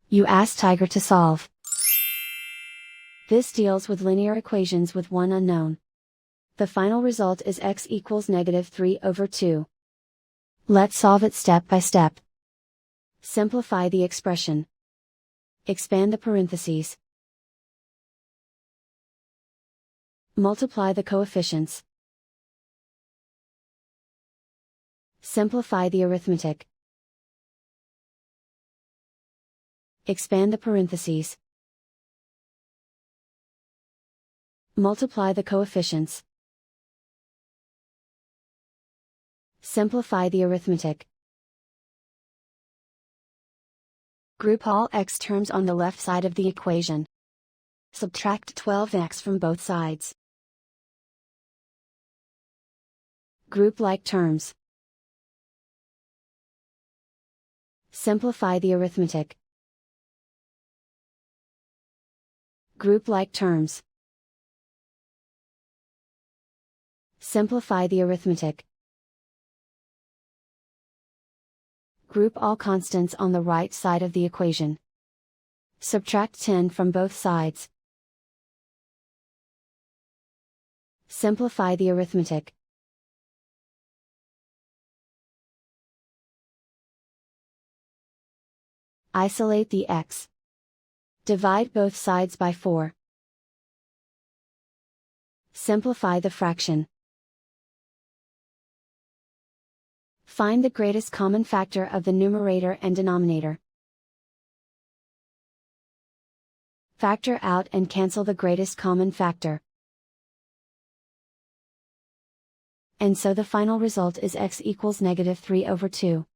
You ask Tiger to solve. This deals with linear equations with one unknown. The final result is x equals -3/2. Let's solve it step by step. Simplify the expression. Expand the parentheses. Multiply the coefficients. Simplify the arithmetic. Expand the parentheses. Multiply the coefficients. Simplify the arithmetic. Group all x terms on the left side of the equation. Subtract 12x from both sides. Group like terms. Simplify the arithmetic. Group like terms. Simplify the arithmetic. Group all constants on the right side of the equation. Subtract 10 from both sides. Simplify the arithmetic. Isolate the x. Divide both sides by 4. Simplify the fraction. Find the greatest common factor of the numerator and denominator. Factor out and cancel the greatest common factor. And so the final result is x equals -3/2.